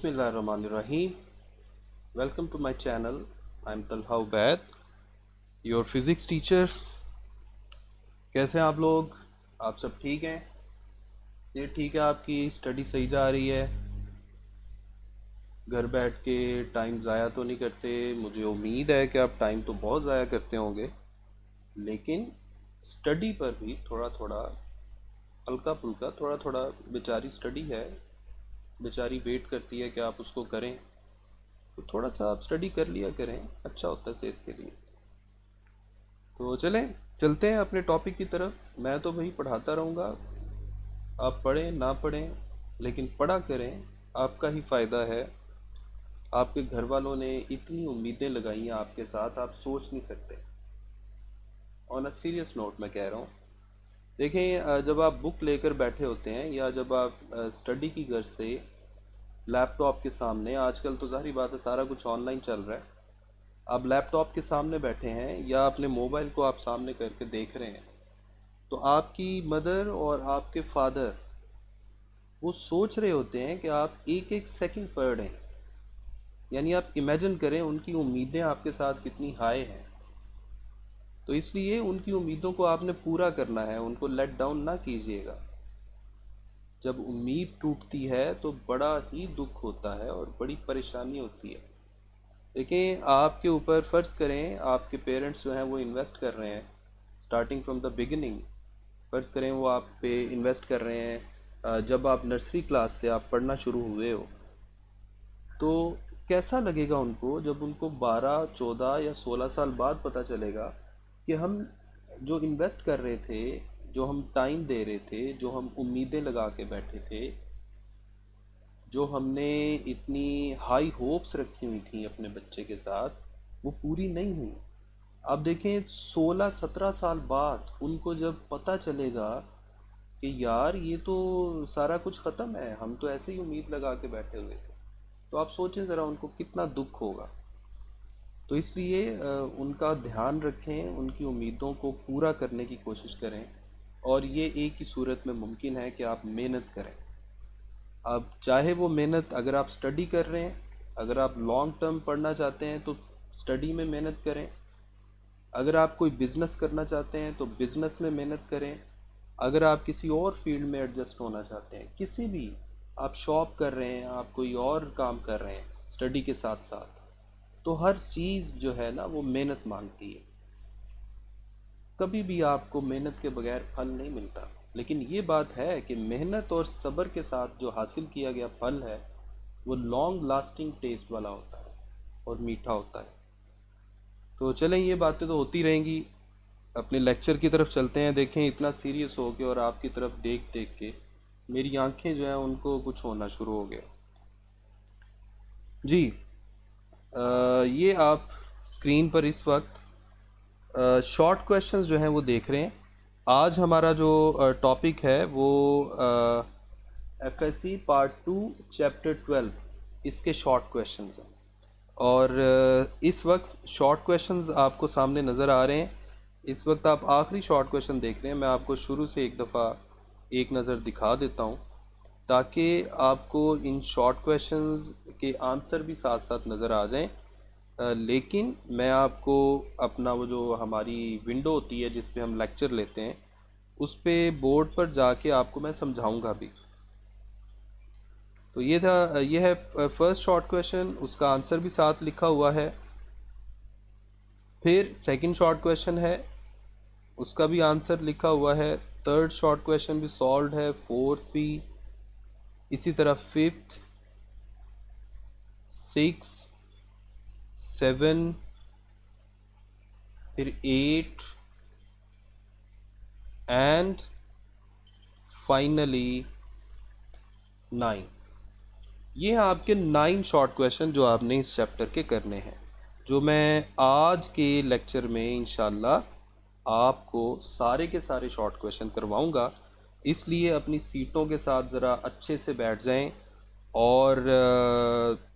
Bismillahirrahmanirrahim. Welcome to my channel. I'm Talha Ubaid, your physics teacher. कैसे हैं आप लोग? आप सब ठीक हैं? ये ठीक है, आपकी स्टडी सही जा रही है? घर बैठ के टाइम ज़ाया तो नहीं करते? मुझे उम्मीद है कि आप टाइम तो बहुत ज़ाया करते होंगे, लेकिन स्टडी पर भी थोड़ा थोड़ा हल्का फुल्का थोड़ा थोड़ा बेचारी स्टडी है, बेचारी वेट करती है कि आप उसको करें। तो थोड़ा सा आप स्टडी कर लिया करें, अच्छा होता है सेहत के लिए। तो चलें, चलते हैं अपने टॉपिक की तरफ। मैं तो भाई पढ़ाता रहूँगा, आप पढ़ें ना पढ़ें, लेकिन पढ़ा करें, आपका ही फ़ायदा है। आपके घर वालों ने इतनी उम्मीदें लगाई हैं आपके साथ, आप सोच नहीं सकते। ऑन अ सीरियस नोट मैं कह रहा हूँ। देखें, जब आप बुक लेकर बैठे होते हैं या जब आप स्टडी की घर से लैपटॉप के सामने, आजकल तो ज़ाहिर बात है सारा कुछ ऑनलाइन चल रहा है, आप लैपटॉप के सामने बैठे हैं या अपने मोबाइल को आप सामने करके देख रहे हैं, तो आपकी मदर और आपके फादर वो सोच रहे होते हैं कि आप एक एक सेकंड पढ़ रहे हैं। यानी आप इमेजिन करें उनकी उम्मीदें आपके साथ कितनी हाई हैं। तो इसलिए उनकी उम्मीदों को आपने पूरा करना है, उनको लेट डाउन ना कीजिएगा। जब उम्मीद टूटती है तो बड़ा ही दुख होता है और बड़ी परेशानी होती है। देखिए, आपके ऊपर फ़र्ज़ करें आपके पेरेंट्स जो हैं वो इन्वेस्ट कर रहे हैं स्टार्टिंग फ्रॉम द बिगिनिंग। फ़र्ज़ करें वो आप पे इन्वेस्ट कर रहे हैं, जब आप नर्सरी क्लास से आप पढ़ना शुरू हुए हो, तो कैसा लगेगा उनको जब उनको 12, 14 या 16 साल बाद पता चलेगा कि हम जो इन्वेस्ट कर रहे थे, जो हम टाइम दे रहे थे, जो हम उम्मीदें लगा के बैठे थे, जो हमने इतनी हाई होप्स रखी हुई थी अपने बच्चे के साथ, वो पूरी नहीं हुई। आप देखें 16-17 साल बाद उनको जब पता चलेगा कि यार ये तो सारा कुछ ख़त्म है, हम तो ऐसे ही उम्मीद लगा के बैठे हुए थे, तो आप सोचें ज़रा उनको कितना दुख होगा। तो इसलिए उनका ध्यान रखें, उनकी उम्मीदों को पूरा करने की कोशिश करें, और ये एक ही सूरत में मुमकिन है कि आप मेहनत करें। अब चाहे वो मेहनत, अगर आप स्टडी कर रहे हैं, अगर आप लॉन्ग टर्म पढ़ना चाहते हैं तो स्टडी में मेहनत करें। अगर आप कोई बिज़नेस करना चाहते हैं तो बिज़नेस में मेहनत करें। अगर आप किसी और फील्ड में एडजस्ट होना चाहते हैं, किसी भी, आप शॉप कर रहे हैं, आप कोई और काम कर रहे हैं स्टडी के साथ साथ, तो हर चीज़ जो है ना वो मेहनत मांगती है। कभी भी आपको मेहनत के बगैर फल नहीं मिलता, लेकिन ये बात है कि मेहनत और सब्र के साथ जो हासिल किया गया फल है वो लॉन्ग लास्टिंग टेस्ट वाला होता है और मीठा होता है। तो चलें, ये बातें तो होती रहेंगी, अपने लेक्चर की तरफ चलते हैं। देखें, इतना सीरियस हो के और आपकी तरफ देख देख के मेरी आंखें जो हैं उनको कुछ होना शुरू हो गया। जी, ये आप स्क्रीन पर इस वक्त शॉर्ट क्वेश्चंस जो हैं वो देख रहे हैं। आज हमारा जो टॉपिक है वो एफएससी पार्ट 2 चैप्टर 12, इसके शॉर्ट क्वेश्चंस हैं। और इस वक्त शॉर्ट क्वेश्चंस आपको सामने नज़र आ रहे हैं। इस वक्त आप आखिरी शॉर्ट क्वेश्चन देख रहे हैं। मैं आपको शुरू से एक दफ़ा एक नज़र दिखा देता हूँ, ताकि आपको इन शॉर्ट क्वेश्चंस के आंसर भी साथ साथ नज़र आ जाएं। लेकिन मैं आपको अपना वो जो हमारी विंडो होती है जिस पे हम लेक्चर लेते हैं, उस पे बोर्ड पर जाके आपको मैं समझाऊंगा भी। तो ये था, ये है फर्स्ट शॉर्ट क्वेश्चन, उसका आंसर भी साथ लिखा हुआ है। फिर सेकंड शॉर्ट क्वेश्चन है, उसका भी आंसर लिखा हुआ है। थर्ड शॉर्ट क्वेश्चन भी सॉल्व है, फोर्थ भी इसी तरह, फिफ्थ, सिक्स, सेवन, फिर एट, एंड फाइनली 9। ये हैं आपके 9 शॉर्ट क्वेश्चन जो आपने इस चैप्टर के करने हैं, जो मैं आज के लेक्चर में इंशाल्लाह आपको सारे के सारे शॉर्ट क्वेश्चन करवाऊंगा। इसलिए अपनी सीटों के साथ ज़रा अच्छे से बैठ जाएं और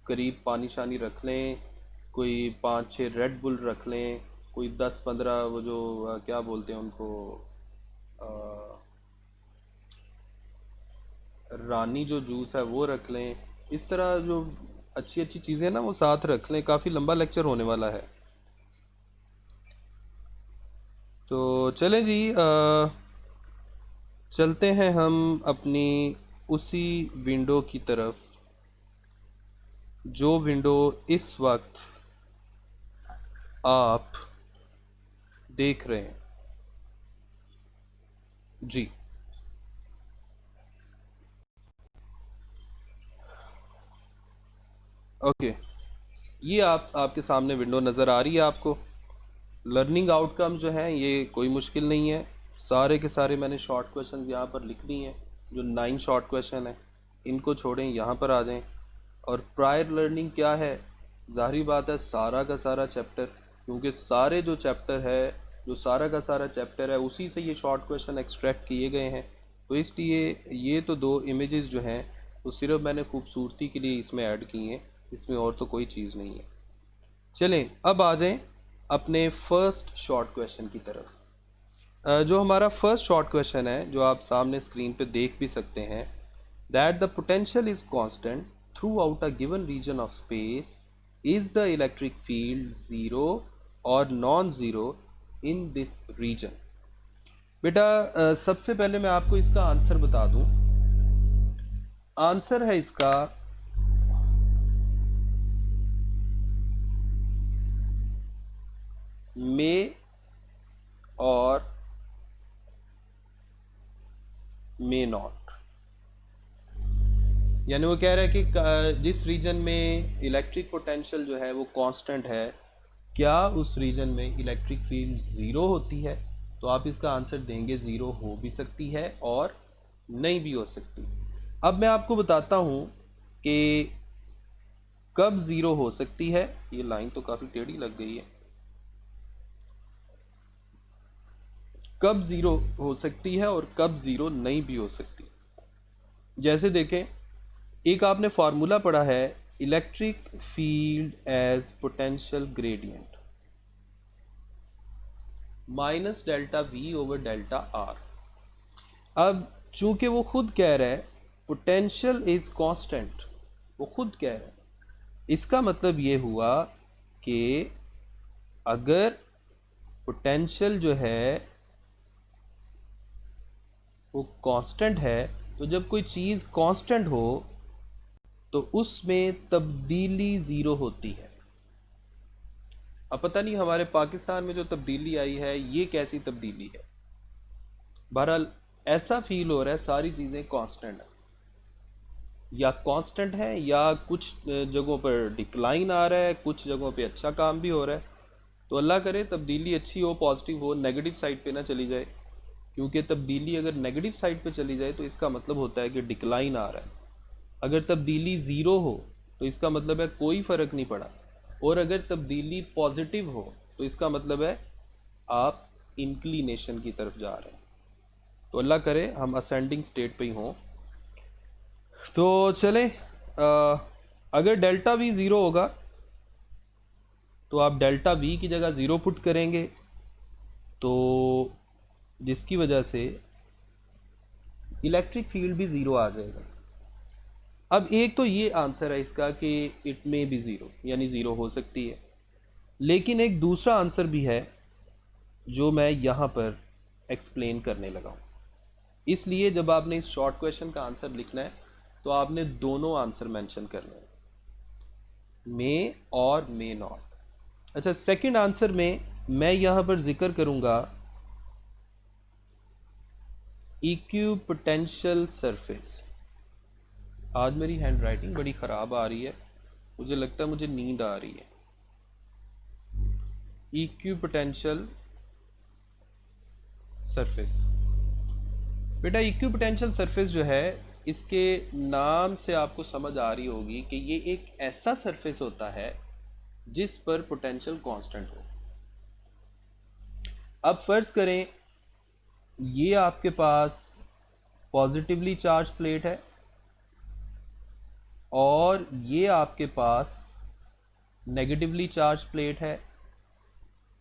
करीब पानी शानी रख लें, कोई 5-6 रेड बुल रख लें, कोई 10-15 वो जो क्या बोलते हैं उनको, अ, रानी जो जूस है वो रख लें, इस तरह जो अच्छी अच्छी चीज़ें ना वो साथ रख लें, काफ़ी लंबा लेक्चर होने वाला है। तो चलें जी, चलते हैं हम अपनी उसी विंडो की तरफ जो विंडो इस वक्त आप देख रहे हैं जी। ओके, ये आपके सामने विंडो नज़र आ रही है आपको। लर्निंग आउटकम जो है ये कोई मुश्किल नहीं है, सारे के सारे मैंने शॉर्ट क्वेश्चन यहाँ पर लिख दिए हैं। जो 9 शॉर्ट क्वेश्चन हैं इनको छोड़ें, यहाँ पर आ जाएं। और प्रायर लर्निंग क्या है, जाहिर बात है सारा का सारा चैप्टर, क्योंकि सारे जो चैप्टर है, जो सारा का सारा चैप्टर है उसी से ये शॉर्ट क्वेश्चन एक्सट्रैक्ट किए गए हैं। तो इसलिए ये तो दो इमेजेस जो हैं वो सिर्फ मैंने खूबसूरती के लिए इसमें ऐड की हैं, इसमें और तो कोई चीज़ नहीं है। चलें अब आ जाएं अपने फर्स्ट शॉर्ट क्वेश्चन की तरफ। जो हमारा फर्स्ट शॉर्ट क्वेश्चन है जो आप सामने स्क्रीन पे देख भी सकते हैं, that the potential is constant throughout a given region of space, is the electric field zero और non zero in this region. बेटा सबसे पहले मैं आपको इसका आंसर बता दूं। आंसर है इसका मे और मे नॉट। यानी वो कह रहा है कि जिस रीजन में इलेक्ट्रिक पोटेंशियल जो है वो कांस्टेंट है, क्या उस रीजन में इलेक्ट्रिक फील्ड ज़ीरो होती है। तो आप इसका आंसर देंगे ज़ीरो हो भी सकती है और नहीं भी हो सकती। अब मैं आपको बताता हूँ कि कब ज़ीरो हो सकती है। ये लाइन तो काफ़ी टेढ़ी लग गई है। कब ज़ीरो हो सकती है और कब ज़ीरो नहीं भी हो सकती। जैसे देखें, एक आपने फार्मूला पढ़ा है, electric field as potential gradient minus delta V over delta R. अब चूंकि वो खुद कह रहा है पोटेंशियल इज कांस्टेंट, वो खुद कह रहा है, इसका मतलब ये हुआ कि अगर पोटेंशियल जो है वो कांस्टेंट है, तो जब कोई चीज़ कांस्टेंट हो तो उसमें तब्दीली ज़ीरो होती है। अब पता नहीं हमारे पाकिस्तान में जो तब्दीली आई है ये कैसी तब्दीली है। बहरहाल ऐसा फील हो रहा है सारी चीज़ें कांस्टेंट हैं, या कांस्टेंट है या कुछ जगहों पर डिक्लाइन आ रहा है, कुछ जगहों पे अच्छा काम भी हो रहा है। तो अल्लाह करे तब्दीली अच्छी हो, पॉजिटिव हो, नेगेटिव साइड पे ना चली जाए। क्योंकि तब्दीली अगर नेगेटिव साइड पे चली जाए तो इसका मतलब होता है कि डिक्लाइन आ रहा है। अगर तब्दीली ज़ीरो हो तो इसका मतलब है कोई फ़र्क नहीं पड़ा, और अगर तब्दीली पॉजिटिव हो तो इसका मतलब है आप इंक्लिनेशन की तरफ जा रहे हैं। तो अल्लाह करे हम असेंडिंग स्टेट पे ही हों। तो चलें, अगर डेल्टा वी ज़ीरो होगा तो आप डेल्टा वी की जगह ज़ीरो पुट करेंगे, तो जिसकी वजह से इलेक्ट्रिक फील्ड भी ज़ीरो आ जाएगा। अब एक तो ये आंसर है इसका कि इट मे बी ज़ीरो, यानी ज़ीरो हो सकती है। लेकिन एक दूसरा आंसर भी है जो मैं यहाँ पर एक्सप्लेन करने लगा हूँ। इसलिए जब आपने इस शॉर्ट क्वेश्चन का आंसर लिखना है तो आपने दोनों आंसर मेंशन करने हैं, मे और मे नॉट। अच्छा, सेकंड आंसर में मैं यहाँ पर जिक्र करूँगा इक्विपोटेंशियल सरफेस। आज मेरी हैंड राइटिंग बड़ी ख़राब आ रही है, मुझे लगता है मुझे नींद आ रही है। इक्विपोटेंशियल सरफेस, बेटा इक्विपोटेंशियल सरफेस जो है, इसके नाम से आपको समझ आ रही होगी कि ये एक ऐसा सरफेस होता है जिस पर पोटेंशियल कांस्टेंट हो। अब फर्ज करें ये आपके पास पॉजिटिवली चार्ज प्लेट है और ये आपके पास नेगेटिवली चार्ज प्लेट है,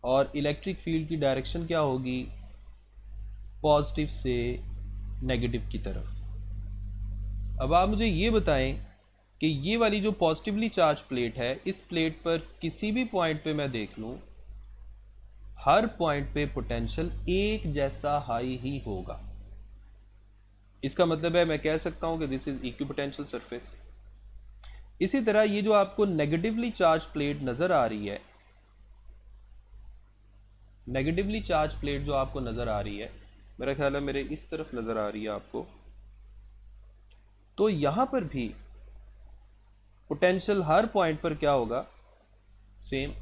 और इलेक्ट्रिक फील्ड की डायरेक्शन क्या होगी, पॉजिटिव से नेगेटिव की तरफ। अब आप मुझे ये बताएं कि ये वाली जो पॉजिटिवली चार्ज प्लेट है, इस प्लेट पर किसी भी पॉइंट पे मैं देख लूं, हर पॉइंट पे पोटेंशियल एक जैसा हाई ही होगा। इसका मतलब है मैं कह सकता हूं कि दिस इज इक्विपोटेंशियल सरफेस। इसी तरह ये जो आपको नेगेटिवली चार्ज प्लेट नजर आ रही है, नेगेटिवली चार्ज प्लेट जो आपको नजर आ रही है, मेरा ख्याल है मेरे इस तरफ नजर आ रही है आपको, तो यहां पर भी पोटेंशियल हर पॉइंट पर क्या होगा, सेम।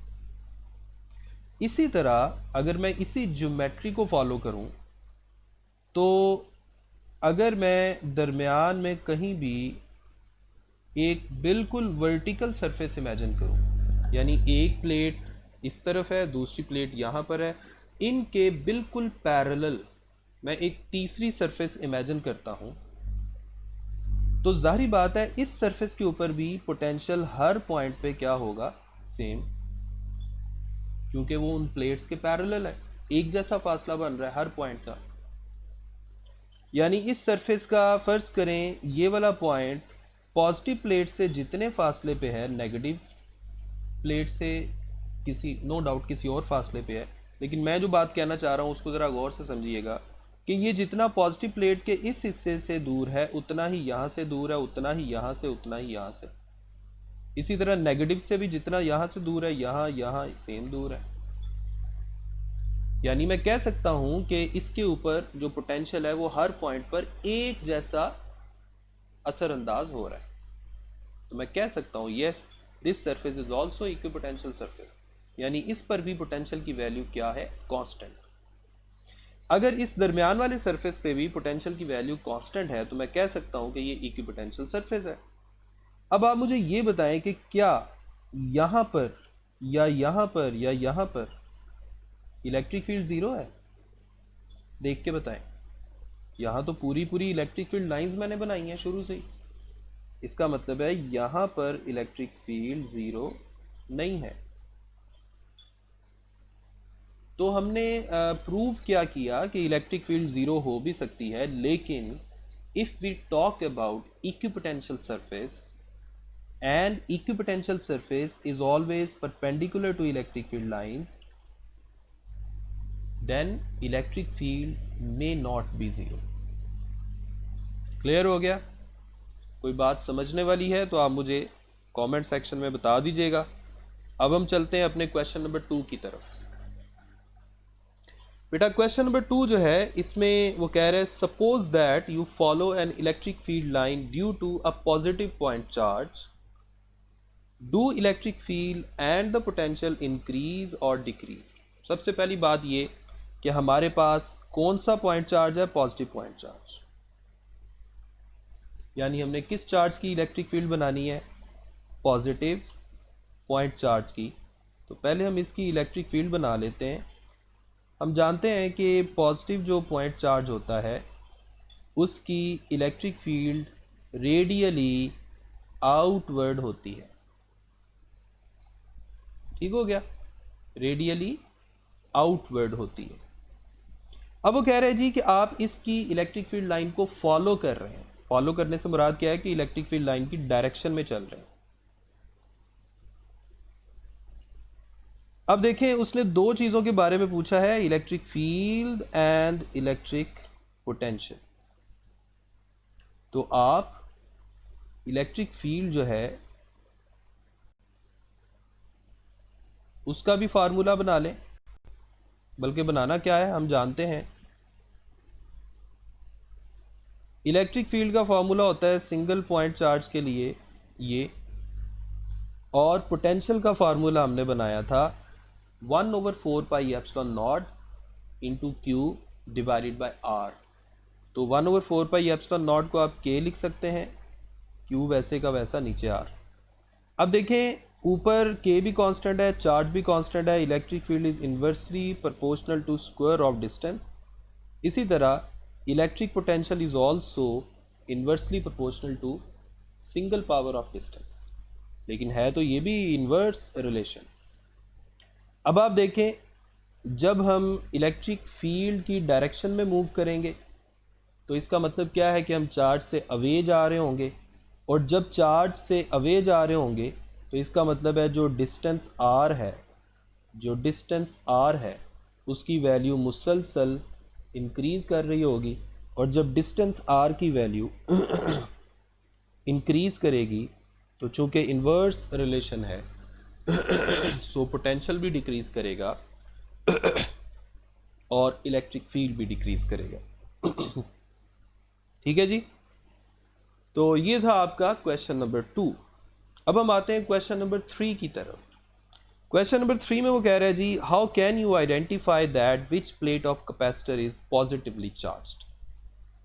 इसी तरह अगर मैं इसी ज्योमेट्री को फॉलो करूं, तो अगर मैं दरमियान में कहीं भी एक बिल्कुल वर्टिकल सरफेस इमेजिन करूं, यानी एक प्लेट इस तरफ है, दूसरी प्लेट यहां पर है, इनके बिल्कुल पैरेलल मैं एक तीसरी सरफेस इमेजिन करता हूं, तो जाहिर बात है इस सरफेस के ऊपर भी पोटेंशियल हर पॉइंट पे क्या होगा, सेम, क्योंकि वो उन प्लेट्स के पैरेलल है, एक जैसा फासला बन रहा है हर पॉइंट का। यानी इस सरफेस का फर्ज करें ये वाला पॉइंट पॉजिटिव प्लेट से जितने फासले पे है, नेगेटिव प्लेट से किसी नो डाउट किसी और फासले पे है, लेकिन मैं जो बात कहना चाह रहा हूँ उसको ज़रा गौर से समझिएगा कि ये जितना पॉजिटिव प्लेट के इस हिस्से से दूर है उतना ही यहाँ से दूर है, उतना ही यहाँ से, उतना ही यहाँ से। इसी तरह नेगेटिव से भी जितना यहाँ से दूर है, यहाँ यहाँ सेम दूर है। यानी मैं कह सकता हूं कि इसके ऊपर जो पोटेंशियल है वो हर पॉइंट पर एक जैसा असरअंदाज हो रहा है। तो मैं कह सकता हूं yes, this surface is also equipotential surface, यानी इस पर भी पोटेंशियल की वैल्यू क्या है, कांस्टेंट। अगर इस दरमियान वाले सरफेस पे भी पोटेंशियल की वैल्यू कांस्टेंट है, तो मैं कह सकता हूं कि ये इक्विपोटेंशियल सरफेस है। अब आप मुझे ये बताएं कि क्या यहां पर या यहां पर या यहां पर इलेक्ट्रिक फील्ड जीरो है? देख के बताएं। यहां तो पूरी पूरी इलेक्ट्रिक फील्ड लाइंस मैंने बनाई हैं शुरू से ही, इसका मतलब है यहां पर इलेक्ट्रिक फील्ड जीरो नहीं है। तो हमने प्रूव क्या किया कि इलेक्ट्रिक फील्ड जीरो हो भी सकती है, लेकिन if we talk about equipotential surface and equipotential surface is always perpendicular to electric field lines, then electric field may not be zero। Clear हो गया? कोई बात समझने वाली है तो आप मुझे कमेंट सेक्शन में बता दीजिएगा। अब हम चलते हैं अपने क्वेश्चन नंबर 2 की तरफ। बेटा क्वेश्चन नंबर 2 जो है इसमें वो कह रहे हैं suppose that you follow an electric field line due to a positive point charge, do electric field and the potential increase और डिक्रीज। सबसे पहली बात ये कि हमारे पास कौन सा पॉइंट चार्ज है, पॉजिटिव पॉइंट चार्ज, यानी हमने किस चार्ज की इलेक्ट्रिक फील्ड बनानी है, पॉजिटिव पॉइंट चार्ज की। तो पहले हम इसकी इलेक्ट्रिक फील्ड बना लेते हैं। हम जानते हैं कि पॉजिटिव जो पॉइंट चार्ज होता है उसकी इलेक्ट्रिक फील्ड रेडियली आउटवर्ड होती है। ठीक हो गया, रेडियली आउटवर्ड होती है। अब वो कह रहे हैं जी कि आप इसकी इलेक्ट्रिक फील्ड लाइन को फॉलो कर रहे हैं। फॉलो करने से मुराद क्या है कि इलेक्ट्रिक फील्ड लाइन की डायरेक्शन में चल रहे हैं। अब देखें उसने दो चीजों के बारे में पूछा है, electric field and electric potential. तो आप इलेक्ट्रिक फील्ड जो है उसका भी फार्मूला बना लें, बल्कि बनाना क्या है हम जानते हैं। इलेक्ट्रिक फील्ड का फार्मूला होता है सिंगल पॉइंट चार्ज के लिए ये, और पोटेंशियल का फार्मूला हमने बनाया था 1/4 pi epsilon naught into Q divided by R. तो 1/4 पाई एप्सिलॉन नॉट को आप के लिख सकते हैं, क्यू वैसे का वैसा, नीचे आर। अब देखें ऊपर के भी कांस्टेंट है, चार्ज भी कांस्टेंट है, electric field is inversely proportional to square of distance. इसी तरह electric potential is also inversely proportional to single power of distance, लेकिन है तो ये भी इन्वर्स रिलेशन। अब आप देखें जब हम इलेक्ट्रिक फील्ड की डायरेक्शन में मूव करेंगे तो इसका मतलब क्या है कि हम चार्ज से अवे जा रहे होंगे, और जब चार्ज से अवे जा रहे होंगे तो इसका मतलब है जो डिस्टेंस आर है, उसकी वैल्यू मुसलसल इंक्रीज़ कर रही होगी। और जब डिस्टेंस आर की वैल्यू इंक्रीज़ करेगी तो चूँकि इन्वर्स रिलेशन है सो पोटेंशियल भी डिक्रीज़ करेगा और इलेक्ट्रिक फील्ड भी डिक्रीज़ करेगा। ठीक है जी, तो ये था आपका क्वेश्चन नंबर 2। अब हम आते हैं क्वेश्चन नंबर 3 की तरफ। क्वेश्चन नंबर 3 में वो कह रहा है जी, how can you identify that which plate of capacitor is positively charged.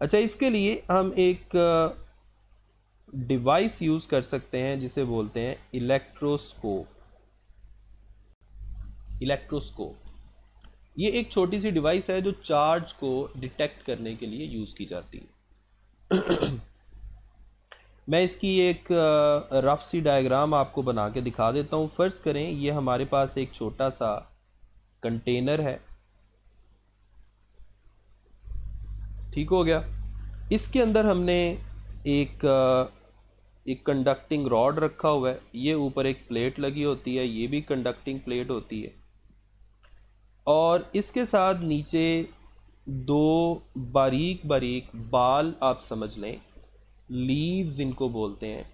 अच्छा, इसके लिए हम एक डिवाइस यूज कर सकते हैं जिसे बोलते हैं इलेक्ट्रोस्कोप। ये एक छोटी सी डिवाइस है जो चार्ज को डिटेक्ट करने के लिए यूज की जाती है। मैं इसकी एक रफ सी डायग्राम आपको बना के दिखा देता हूँ। फर्ज करें ये हमारे पास एक छोटा सा कंटेनर है, ठीक हो गया। इसके अंदर हमने एक कंडक्टिंग रॉड रखा हुआ है, ये ऊपर एक प्लेट लगी होती है, ये भी कंडक्टिंग प्लेट होती है, और इसके साथ नीचे दो बारीक बारीक बाल आप समझ लें, लीव्स इनको बोलते हैं,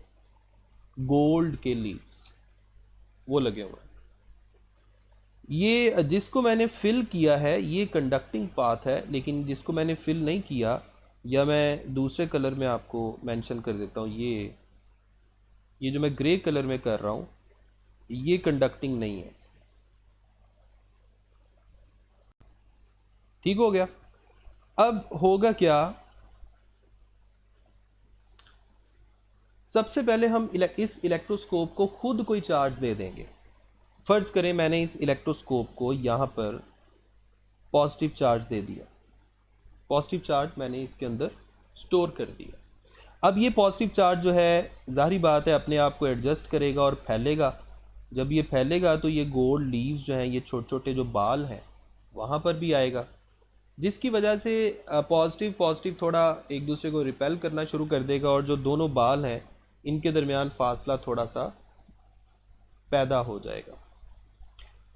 गोल्ड के लीव्स वो लगे हुए हैं। ये जिसको मैंने फिल किया है ये कंडक्टिंग पाथ है, लेकिन जिसको मैंने फिल नहीं किया, या मैं दूसरे कलर में आपको मेंशन कर देता हूँ, ये जो मैं ग्रे कलर में कर रहा हूँ ये कंडक्टिंग नहीं है। ठीक हो गया। अब होगा क्या, सबसे पहले हम इस इलेक्ट्रोस्कोप को खुद कोई चार्ज दे देंगे। फर्ज करें मैंने इस इलेक्ट्रोस्कोप को यहाँ पर पॉजिटिव चार्ज दे दिया, पॉजिटिव चार्ज मैंने इसके अंदर स्टोर कर दिया। अब ये पॉजिटिव चार्ज जो है जाहिर बात है अपने आप को एडजस्ट करेगा और फैलेगा। जब ये फैलेगा तो ये गोल्ड लीव्स जो हैं, ये छोटे छोटे जो बाल हैं वहाँ पर भी आएगा, जिसकी वजह से पॉजिटिव थोड़ा एक दूसरे को रिपेल करना शुरू कर देगा, और जो दोनों बाल हैं इनके दरमियान फासला थोड़ा सा पैदा हो जाएगा।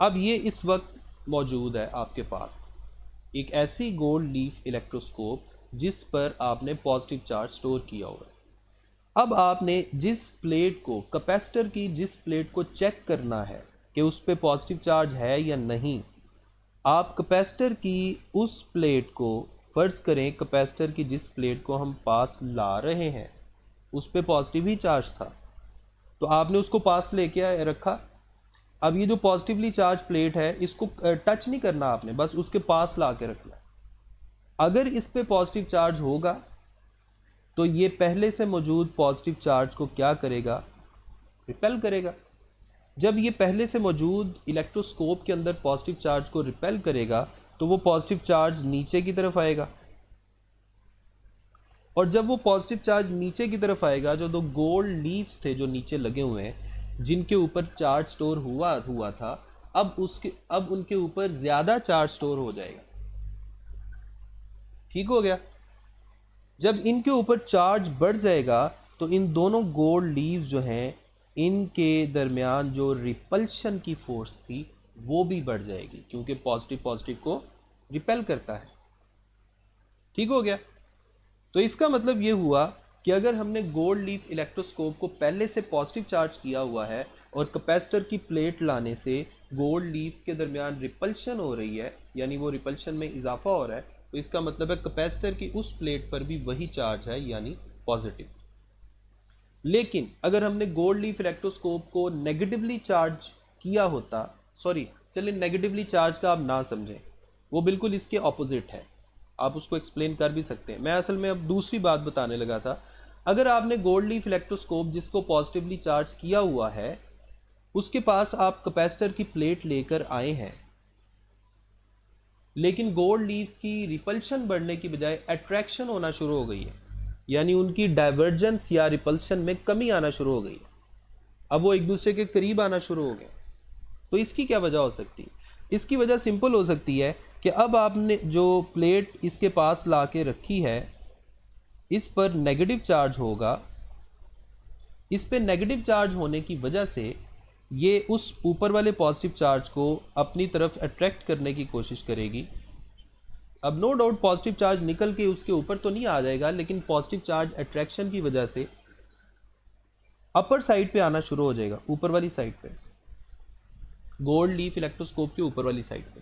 अब ये इस वक्त मौजूद है आपके पास एक ऐसी गोल्ड लीफ इलेक्ट्रोस्कोप जिस पर आपने पॉजिटिव चार्ज स्टोर किया हुआ है। अब आपने जिस प्लेट को, कैपेसिटर की जिस प्लेट को चेक करना है कि उस पर पॉजिटिव चार्ज है या नहीं, आप कैपेसिटर की उस प्लेट को, फर्ज करें कैपेसिटर की जिस प्लेट को हम पास ला रहे हैं उस पर पॉजिटिव ही चार्ज था, तो आपने उसको पास लेके रखा। अब ये जो पॉजिटिवली चार्ज प्लेट है इसको टच नहीं करना आपने, बस उसके पास ला के रखना। अगर इस पे पॉजिटिव चार्ज होगा तो ये पहले से मौजूद पॉजिटिव चार्ज को क्या करेगा, रिपेल करेगा। जब ये पहले से मौजूद इलेक्ट्रोस्कोप के अंदर पॉजिटिव चार्ज को रिपेल करेगा तो वो पॉजिटिव चार्ज नीचे की तरफ आएगा, और जब वो पॉजिटिव चार्ज नीचे की तरफ आएगा, जो दो गोल्ड लीव्स थे जो नीचे लगे हुए हैं जिनके ऊपर चार्ज स्टोर हुआ था, अब उनके ऊपर ज्यादा चार्ज स्टोर हो जाएगा। ठीक हो गया। जब इनके ऊपर चार्ज बढ़ जाएगा तो इन दोनों गोल्ड लीव्स जो हैं इनके दरमियान जो रिपल्शन की फोर्स थी वो भी बढ़ जाएगी, क्योंकि पॉजिटिव को रिपेल करता है। ठीक हो गया। तो इसका मतलब ये हुआ कि अगर हमने गोल्ड लीफ इलेक्ट्रोस्कोप को पहले से पॉजिटिव चार्ज किया हुआ है और कैपेसिटर की प्लेट लाने से गोल्ड लीव्स के दरमियान रिपल्शन हो रही है, यानी वो रिपल्शन में इजाफा हो रहा है, तो इसका मतलब है कैपेसिटर की उस प्लेट पर भी वही चार्ज है, यानी पॉजिटिव। लेकिन अगर हमने गोल्ड लीफ इलेक्ट्रोस्कोप को नेगेटिवली चार्ज किया होता, सॉरी चलिए नेगेटिवली चार्ज का आप ना समझें, वो बिल्कुल इसके ऑपोजिट है, आप उसको एक्सप्लेन कर भी सकते हैं। मैं असल में अब दूसरी बात बताने लगा था। अगर आपने गोल्ड लीफ इलेक्ट्रोस्कोप जिसको पॉजिटिवली चार्ज किया हुआ है उसके पास आप कैपेसिटर की प्लेट लेकर आए हैं, लेकिन गोल्ड लीव्स की रिपल्शन बढ़ने की बजाय अट्रैक्शन होना शुरू हो गई है, यानी उनकी डाइवर्जेंस या रिपल्शन में कमी आना शुरू हो गई है, अब वो एक दूसरे के करीब आना शुरू हो गए। तो इसकी क्या वजह हो सकती है? इसकी वजह सिंपल हो सकती है कि अब आपने जो प्लेट इसके पास ला के रखी है इस पर नेगेटिव चार्ज होगा, इस पे नेगेटिव चार्ज होने की वजह से ये उस ऊपर वाले पॉजिटिव चार्ज को अपनी तरफ अट्रैक्ट करने की कोशिश करेगी। अब नो डाउट पॉजिटिव चार्ज निकल के उसके ऊपर तो नहीं आ जाएगा, लेकिन पॉजिटिव चार्ज अट्रैक्शन की वजह से अपर साइड पे आना शुरू हो जाएगा, ऊपर वाली साइड पे, गोल्ड लीफ इलेक्ट्रोस्कोप के ऊपर वाली साइड पे,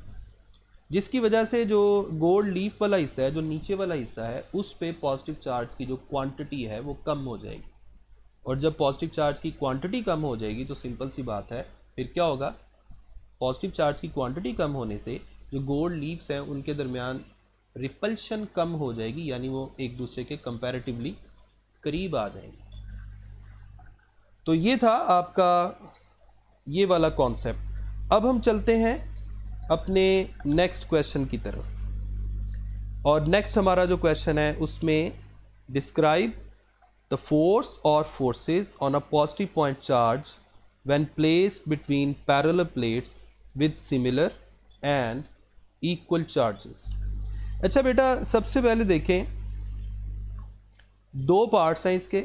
जिसकी वजह से जो गोल्ड लीफ वाला हिस्सा है, जो नीचे वाला हिस्सा है, उस पे पॉजिटिव चार्ज की जो क्वांटिटी है वो कम हो जाएगी। और जब पॉजिटिव चार्ज की क्वांटिटी कम हो जाएगी तो सिंपल सी बात है, फिर क्या होगा, पॉजिटिव चार्ज की क्वांटिटी कम होने से जो गोल्ड लीव्स हैं उनके दरमियान रिपल्शन कम हो जाएगी, यानी वो एक दूसरे के कंपैरेटिवली करीब आ जाएंगे। तो ये था आपका ये वाला कॉन्सेप्ट। अब हम चलते हैं अपने नेक्स्ट क्वेश्चन की तरफ, और नेक्स्ट हमारा जो क्वेश्चन है उसमें डिस्क्राइब द फोर्स और forces on a positive point charge when placed between parallel plates with similar and equal charges. अच्छा बेटा, सबसे पहले देखें, दो पार्ट्स हैं इसके।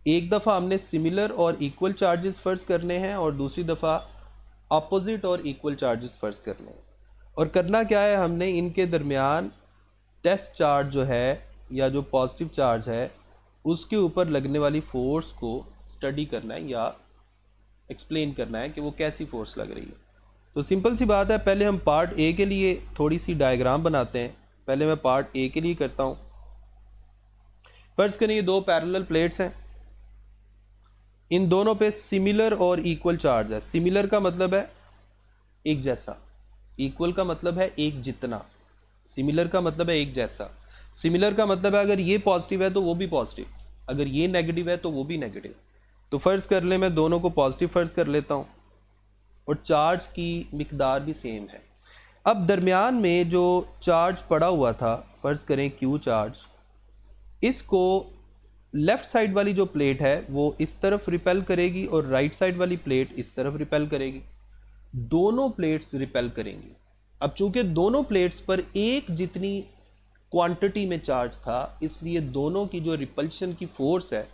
एक दफ़ा हमने सिमिलर और इक्वल चार्जेस फर्ज करने हैं और दूसरी दफ़ा अपोजिट और इक्वल चार्जेस फर्ज करने हैं। और करना क्या है, हमने इनके दरमियान टेस्ट चार्ज जो है या जो पॉजिटिव चार्ज है उसके ऊपर लगने वाली फोर्स को स्टडी करना है या एक्सप्लेन करना है कि वो कैसी फोर्स लग रही है। तो सिंपल सी बात है, पहले हम पार्ट ए के लिए थोड़ी सी डायग्राम बनाते हैं। पहले मैं पार्ट ए के लिए करता हूँ। फर्ज करें ये दो पैरेलल प्लेट्स हैं, इन दोनों पे सिमिलर और इक्वल चार्ज है। सिमिलर का मतलब है एक जैसा, इक्वल का मतलब है एक जितना। सिमिलर का मतलब है एक जैसा। सिमिलर का मतलब है अगर ये पॉजिटिव है तो वो भी पॉजिटिव, अगर ये नेगेटिव है तो वो भी नेगेटिव। तो फर्ज कर ले मैं दोनों को पॉजिटिव फर्ज कर लेता हूँ और चार्ज की मिकदार भी सेम है। अब दरमियान में जो चार्ज पड़ा हुआ था, फर्ज करें क्यू चार्ज, इसको लेफ्ट साइड वाली जो प्लेट है वो इस तरफ रिपेल करेगी और राइट साइड वाली प्लेट इस तरफ रिपेल करेगी। दोनों प्लेट्स रिपेल करेंगी। अब चूंकि दोनों प्लेट्स पर एक जितनी क्वांटिटी में चार्ज था, इसलिए दोनों की जो रिपल्शन की फोर्स है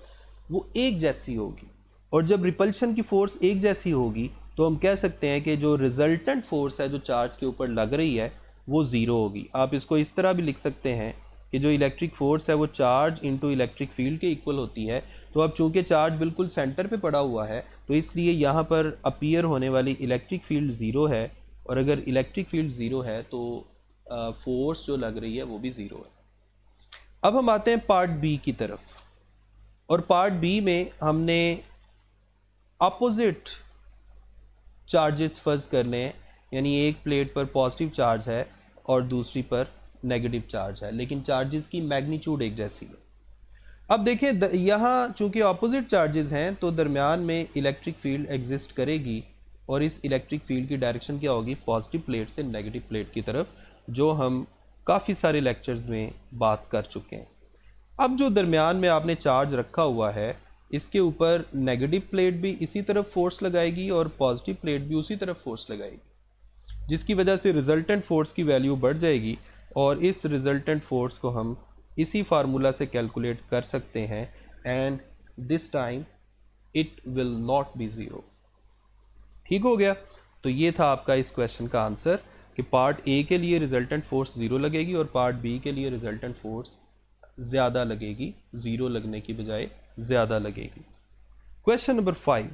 वो एक जैसी होगी। और जब रिपल्शन की फोर्स एक जैसी होगी तो हम कह सकते हैं कि जो रिजल्टेंट फोर्स है जो चार्ज के ऊपर लग रही है वो ज़ीरो होगी। आप इसको इस तरह भी लिख सकते हैं कि जो इलेक्ट्रिक फोर्स है वो चार्ज इनटू इलेक्ट्रिक फील्ड के इक्वल होती है। तो अब चूंकि चार्ज बिल्कुल सेंटर पे पड़ा हुआ है तो इसलिए यहाँ पर अपीयर होने वाली इलेक्ट्रिक फील्ड ज़ीरो है, और अगर इलेक्ट्रिक फील्ड ज़ीरो है तो फोर्स जो लग रही है वो भी ज़ीरो है। अब हम आते हैं पार्ट बी की तरफ, और पार्ट बी में हमने अपोजिट चार्जेस फर्ज करने हैं, यानी एक प्लेट पर पॉजिटिव चार्ज है और दूसरी पर नेगेटिव चार्ज है, लेकिन चार्जेस की मैग्नीट्यूड एक जैसी है। अब देखिए यहाँ चूंकि ऑपोजिट चार्जेस हैं तो दरमियान में इलेक्ट्रिक फील्ड एग्जिस्ट करेगी, और इस इलेक्ट्रिक फील्ड की डायरेक्शन क्या होगी, पॉजिटिव प्लेट से नेगेटिव प्लेट की तरफ, जो हम काफ़ी सारे लेक्चर्स में बात कर चुके हैं। अब जो दरमियान में आपने चार्ज रखा हुआ है इसके ऊपर नेगेटिव प्लेट भी इसी तरफ फोर्स लगाएगी और पॉजिटिव प्लेट भी उसी तरफ फोर्स लगाएगी, जिसकी वजह से रिजल्टेंट फोर्स की वैल्यू बढ़ जाएगी, और इस रिजल्टेंट फोर्स को हम इसी फार्मूला से कैलकुलेट कर सकते हैं, and this time it will not be zero. ठीक हो गया। तो ये था आपका इस क्वेश्चन का आंसर कि पार्ट ए के लिए रिजल्टेंट फोर्स ज़ीरो लगेगी और पार्ट बी के लिए रिजल्टेंट फोर्स ज़्यादा लगेगी, ज़ीरो लगने की बजाय ज़्यादा लगेगी। Question number 5,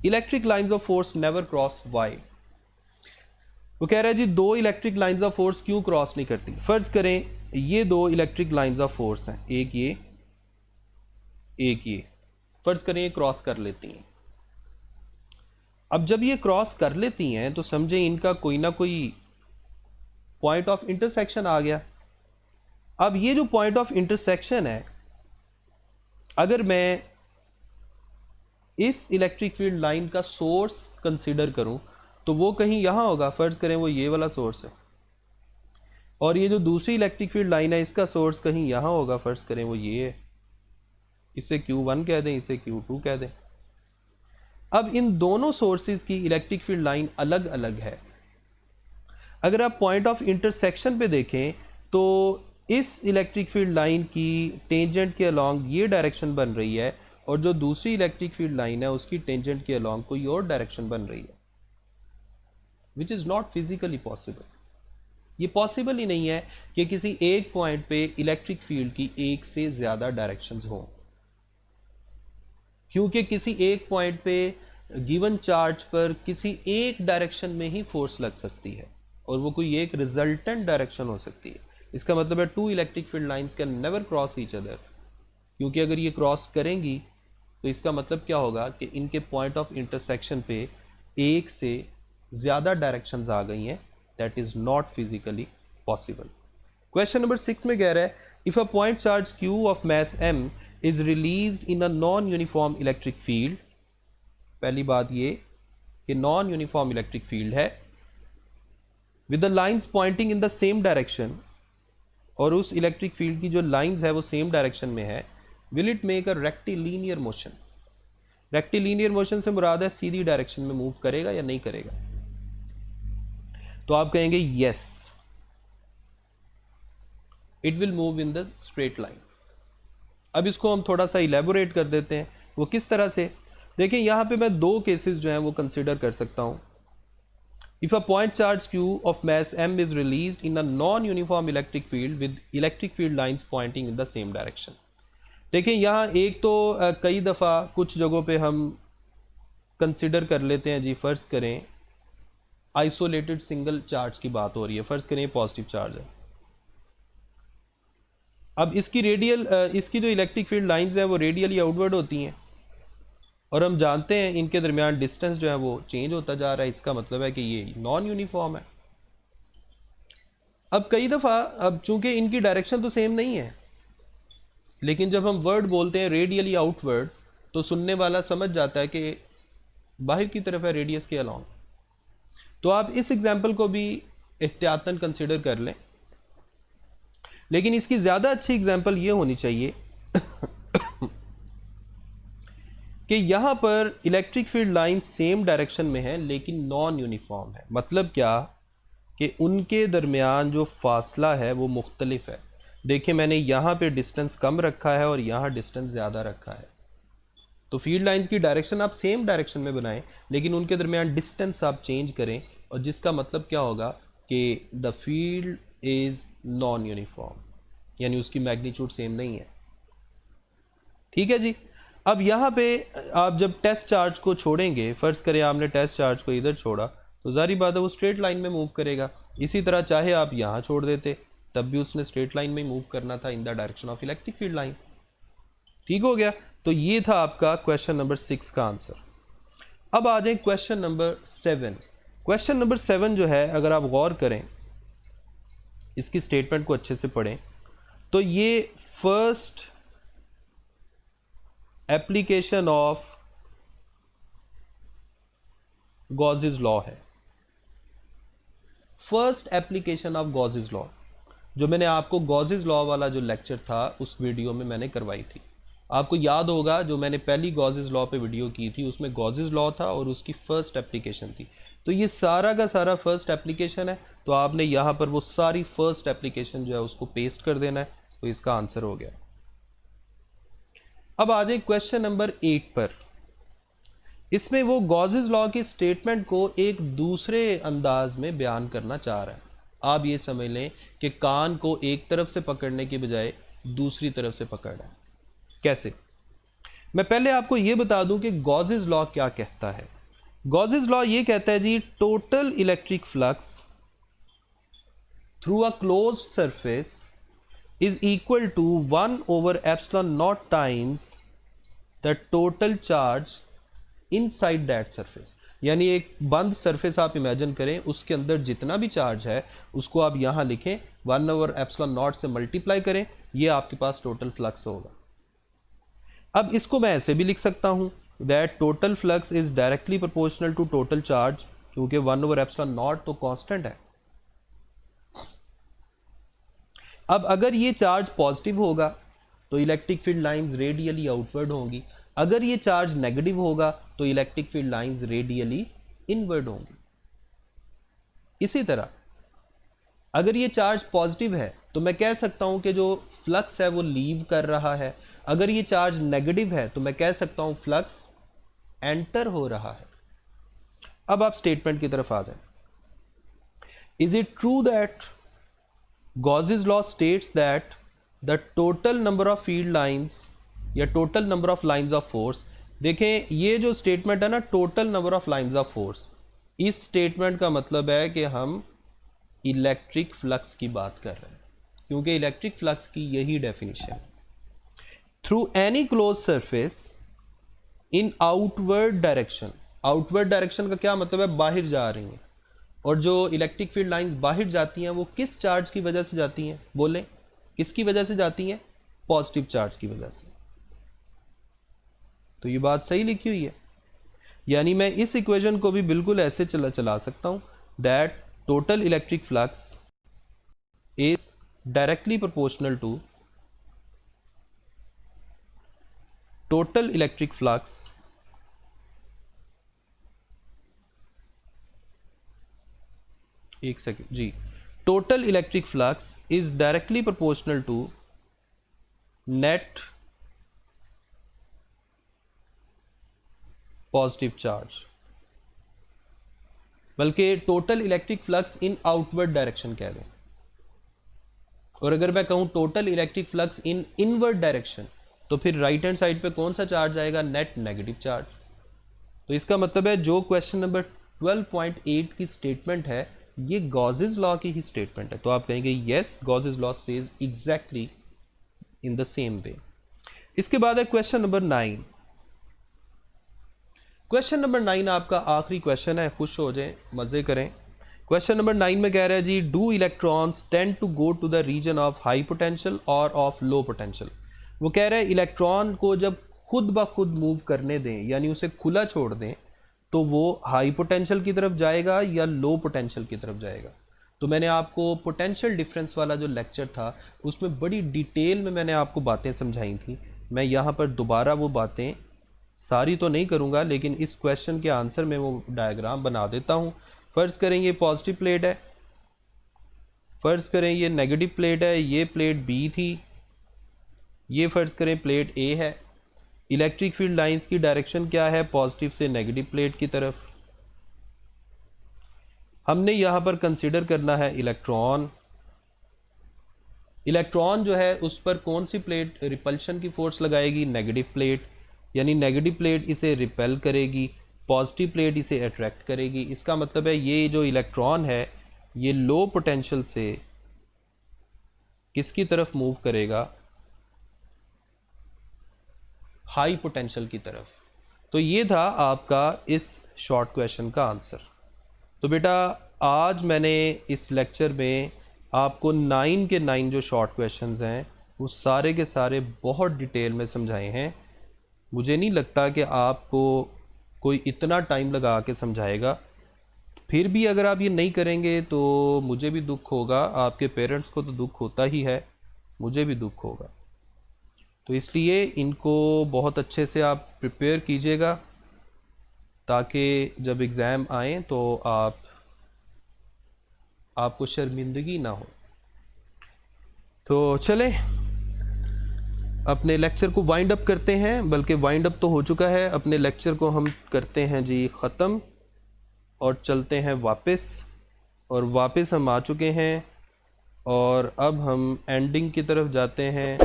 electric lines of force never cross why. वो कह रहा है जी दो इलेक्ट्रिक लाइंस ऑफ फोर्स क्यों क्रॉस नहीं करती। फर्ज करें ये दो इलेक्ट्रिक लाइंस ऑफ फोर्स हैं, एक ये एक ये, फर्ज करें ये क्रॉस कर लेती हैं। अब जब ये क्रॉस कर लेती हैं तो समझें इनका कोई ना कोई पॉइंट ऑफ इंटरसेक्शन आ गया। अब ये जो पॉइंट ऑफ इंटरसेक्शन है, अगर मैं इस इलेक्ट्रिक फील्ड लाइन का सोर्स कंसीडर करूं तो वो कहीं यहां होगा। फर्ज करें वो ये वाला सोर्स है, और ये जो दूसरी इलेक्ट्रिक फील्ड लाइन है इसका सोर्स कहीं यहां होगा। फर्ज करें वो ये है, इसे Q1 कह दें, इसे Q2 कह दें। अब इन दोनों सोर्सेज की इलेक्ट्रिक फील्ड लाइन अलग अलग है। अगर आप पॉइंट ऑफ इंटरसेक्शन पे देखें तो इस इलेक्ट्रिक फील्ड लाइन की टेंजेंट के अलॉन्ग ये डायरेक्शन बन रही है और जो दूसरी इलेक्ट्रिक फील्ड लाइन है उसकी टेंजेंट के अलॉन्ग कोई और डायरेक्शन बन रही है, which is not physically possible. ये पॉसिबल ही नहीं है कि किसी एक पॉइंट पे इलेक्ट्रिक फील्ड की एक से ज़्यादा डायरेक्शंस हों, क्योंकि किसी एक पॉइंट पे गिवन चार्ज पर किसी एक डायरेक्शन में ही फोर्स लग सकती है और वो कोई एक रिजल्टेंट डायरेक्शन हो सकती है। इसका मतलब है two electric field lines can never cross each other, क्योंकि अगर ये क्रॉस करेंगी तो इसका मतलब क्या होगा कि इनके पॉइंट ऑफ इंटरसेक्शन पे एक से ज़्यादा डायरेक्शंस आ गई हैं। That is not physically possible. Question number 6 में कह रहा है if a point charge Q of mass m is released in a non uniform electric field. पहली बात ये कि नॉन यूनिफॉर्म इलेक्ट्रिक फील्ड है with the lines pointing in the same direction, और उस इलेक्ट्रिक फील्ड की जो लाइंस है वो सेम डायरेक्शन में है, will it make a rectilinear motion. Rectilinear motion से मुराद है सीधी डायरेक्शन में मूव करेगा या नहीं करेगा। तो आप कहेंगे yes, it will move in the straight line. अब इसको हम थोड़ा सा इलेबोरेट कर देते हैं। वो किस तरह से, देखिए यहाँ पे मैं दो केसेस जो हैं वो कंसिडर कर सकता हूँ। If a point charge Q of mass m is released in a non uniform electric field with electric field lines pointing in the same direction. देखिए यहाँ एक तो कई दफ़ा कुछ जगहों पे हम कंसिडर कर लेते हैं जी, फ़र्ज़ करें आइसोलेटेड सिंगल चार्ज की बात हो रही है, फ़र्ज़ करें पॉजिटिव चार्ज है। अब इसकी इसकी जो इलेक्ट्रिक फील्ड लाइंस हैं वो रेडियली आउटवर्ड होती हैं, और हम जानते हैं इनके दरमियान डिस्टेंस जो है वो चेंज होता जा रहा है। इसका मतलब है कि ये नॉन यूनिफॉर्म है। अब कई दफ़ा, अब चूंकि इनकी डायरेक्शन तो सेम नहीं है, लेकिन जब हम वर्ड बोलते हैं रेडियली आउटवर्ड तो सुनने वाला समझ जाता है कि बाहर की तरफ है, रेडियस के अलॉन्ग। तो आप इस एग्जाम्पल को भी एहतियातन कंसिडर कर लें, लेकिन इसकी ज़्यादा अच्छी एग्जाम्पल ये होनी चाहिए कि यहाँ पर electric field line same direction में है लेकिन नॉन यूनिफॉर्म है। मतलब क्या कि उनके दरमियान जो फासला है वो मुख्तलिफ है। देखिए मैंने यहाँ पे डिस्टेंस कम रखा है और यहाँ डिस्टेंस ज़्यादा रखा है। तो फील्ड लाइंस की डायरेक्शन आप सेम डायरेक्शन में बनाएं, लेकिन उनके दरमियान डिस्टेंस आप चेंज करें, और जिसका मतलब क्या होगा कि the field is non uniform, यानी उसकी मैग्नीट्यूड सेम नहीं है। ठीक है जी। अब यहाँ पे आप जब टेस्ट चार्ज को छोड़ेंगे, फ़र्ज़ करें आपने टेस्ट चार्ज को इधर छोड़ा, तो ज़ाहिर बात है वो स्ट्रेट लाइन में मूव करेगा। इसी तरह चाहे आप यहाँ छोड़ देते तब भी उसने स्ट्रेट लाइन में मूव करना था in the direction of electric field line. ठीक हो गया। तो ये था आपका क्वेश्चन नंबर 6 का आंसर। अब आ जाए क्वेश्चन नंबर 7। क्वेश्चन नंबर 7 जो है, अगर आप गौर करें, इसकी स्टेटमेंट को अच्छे से पढ़ें, तो ये first application of Gauss's law है। First application of Gauss's law, जो मैंने आपको गॉसेस लॉ वाला जो लेक्चर था उस वीडियो में मैंने करवाई थी। आपको याद होगा जो मैंने पहली गॉसेस लॉ पे वीडियो की थी उसमें गॉसेस लॉ था और उसकी फर्स्ट एप्लीकेशन थी। तो ये सारा का सारा फर्स्ट एप्लीकेशन है, तो आपने यहाँ पर वो सारी फर्स्ट एप्लीकेशन जो है उसको पेस्ट कर देना है, तो इसका आंसर हो गया। अब आ जाए क्वेश्चन नंबर 8 पर। इसमें वो गॉसेस लॉ की स्टेटमेंट को एक दूसरे अंदाज में बयान करना चाह रहा है। आप ये समझ लें कि कान को एक तरफ से पकड़ने के बजाय दूसरी तरफ से पकड़ना है। कैसे? मैं पहले आपको ये बता दूं कि गॉसेस लॉ क्या कहता है। गॉसेस लॉ ये कहता है जी, total electric flux through a closed surface is equal to 1 over epsilon naught times the total charge inside that surface। यानी एक बंद सरफेस आप इमेजिन करें, उसके अंदर जितना भी चार्ज है उसको आप यहाँ लिखें, 1 over epsilon naught से मल्टीप्लाई करें, ये आपके पास टोटल फ्लक्स होगा। अब इसको मैं ऐसे भी लिख सकता हूँ that total flux is directly proportional to total charge, क्योंकि 1 over epsilon naught तो कांस्टेंट है। अब अगर ये चार्ज पॉजिटिव होगा तो electric field lines radially outward होंगी, अगर ये चार्ज नेगेटिव होगा तो electric field lines radially inward होंगी। इसी तरह अगर ये चार्ज पॉजिटिव है तो मैं कह सकता हूं कि जो फ्लक्स है वो लीव कर रहा है, अगर ये चार्ज नेगेटिव है तो मैं कह सकता हूं फ्लक्स एंटर हो रहा है। अब आप स्टेटमेंट की तरफ आ जाएं। Is it true that Gauss's law states that the total number of field lines या total number of lines of force, देखें ये जो स्टेटमेंट है ना, total number of lines of force, इस स्टेटमेंट का मतलब है कि हम इलेक्ट्रिक फ्लक्स की बात कर रहे हैं, क्योंकि इलेक्ट्रिक फ्लक्स की यही डेफिनेशन है। Through any close surface in outward direction, outward direction का क्या मतलब है, बाहर जा रही हैं, और जो इलेक्ट्रिक फील्ड लाइंस बाहर जाती हैं वो किस चार्ज की वजह से जाती हैं, बोलें किसकी वजह से जाती हैं, पॉजिटिव चार्ज की वजह से। तो ये बात सही लिखी हुई है, यानी मैं इस इक्वेशन को भी बिल्कुल ऐसे चला सकता हूं, that total electric flux is directly proportional to total electric flux एक सेकेंड जी, total electric flux is directly proportional to net positive charge, बल्कि total electric flux in outward direction कह दें, और अगर मैं कहूं total electric flux in inward direction तो फिर राइट हैंड साइड पे कौन सा चार्ज आएगा, नेट नेगेटिव चार्ज। तो इसका मतलब है जो क्वेश्चन नंबर 12.8 की स्टेटमेंट है ये गॉसेस लॉ की ही स्टेटमेंट है, तो आप कहेंगे yes Gauss's law says exactly in the same way. इसके बाद है क्वेश्चन नंबर 9। क्वेश्चन नंबर 9 आपका आखिरी क्वेश्चन है, खुश हो जाएं, मजे करें। क्वेश्चन नंबर 9 में कह रहा है जी, do electrons tend to go to the region of high potential और ऑफ लो पोटेंशियल। वो कह रहा है इलेक्ट्रॉन को जब खुद ब खुद मूव करने दें, यानी उसे खुला छोड़ दें, तो वो हाई पोटेंशियल की तरफ जाएगा या लो पोटेंशियल की तरफ जाएगा। तो मैंने आपको पोटेंशियल डिफरेंस वाला जो लेक्चर था उसमें बड़ी डिटेल में मैंने आपको बातें समझाई थी। मैं यहाँ पर दोबारा वो बातें सारी तो नहीं करूँगा, लेकिन इस क्वेश्चन के आंसर में वो डायग्राम बना देता हूँ। फ़र्ज़ करें ये पॉजिटिव प्लेट है, फ़र्ज़ करें ये नेगेटिव प्लेट है, ये प्लेट बी थी, ये फ़र्ज़ करें प्लेट ए है। इलेक्ट्रिक फील्ड लाइंस की डायरेक्शन क्या है, पॉजिटिव से नेगेटिव प्लेट की तरफ। हमने यहाँ पर कंसीडर करना है इलेक्ट्रॉन। इलेक्ट्रॉन जो है उस पर कौन सी प्लेट रिपल्शन की फोर्स लगाएगी, नेगेटिव प्लेट, यानी नेगेटिव प्लेट इसे रिपेल करेगी, पॉजिटिव प्लेट इसे अट्रैक्ट करेगी। इसका मतलब है ये जो इलेक्ट्रॉन है ये लो पोटेंशियल से किसकी तरफ मूव करेगा, हाई पोटेंशियल की तरफ। तो ये था आपका इस शॉर्ट क्वेश्चन का आंसर। तो बेटा आज मैंने इस लेक्चर में आपको 9 के 9 जो शॉर्ट क्वेश्चंस हैं वो सारे के सारे बहुत डिटेल में समझाए हैं। मुझे नहीं लगता कि आपको कोई इतना टाइम लगा के समझाएगा, फिर भी अगर आप ये नहीं करेंगे तो मुझे भी दुख होगा, आपके पेरेंट्स को तो दुख होता ही है, मुझे भी दुख होगा। तो इसलिए इनको बहुत अच्छे से आप प्रिपेयर कीजिएगा ताकि जब एग्ज़ाम आए तो आपको शर्मिंदगी ना हो। तो चलें अपने लेक्चर को वाइंड अप करते हैं, बल्कि वाइंड अप तो हो चुका है, अपने लेक्चर को हम करते हैं जी ख़त्म और चलते हैं वापस। और वापस हम आ चुके हैं और अब हम एंडिंग की तरफ जाते हैं,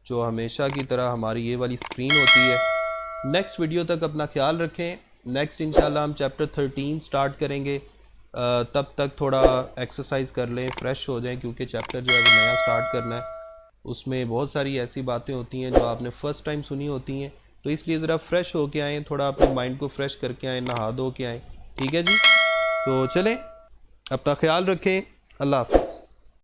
जो हमेशा की तरह हमारी ये वाली स्क्रीन होती है। नेक्स्ट वीडियो तक अपना ख्याल रखें। नेक्स्ट इंशाल्लाह हम चैप्टर 13 स्टार्ट करेंगे। तब तक थोड़ा एक्सरसाइज कर लें, फ्रेश हो जाएं, क्योंकि चैप्टर जो है वो नया स्टार्ट करना है, उसमें बहुत सारी ऐसी बातें होती हैं जो आपने फ़र्स्ट टाइम सुनी होती हैं, तो इसलिए ज़रा फ्रेश हो के आएँ, थोड़ा अपने माइंड को फ्रेश करके आएँ, नहा धो के आएँ। ठीक है जी, तो चलें अपना ख्याल रखें, अल्लाह हाफ़िज़।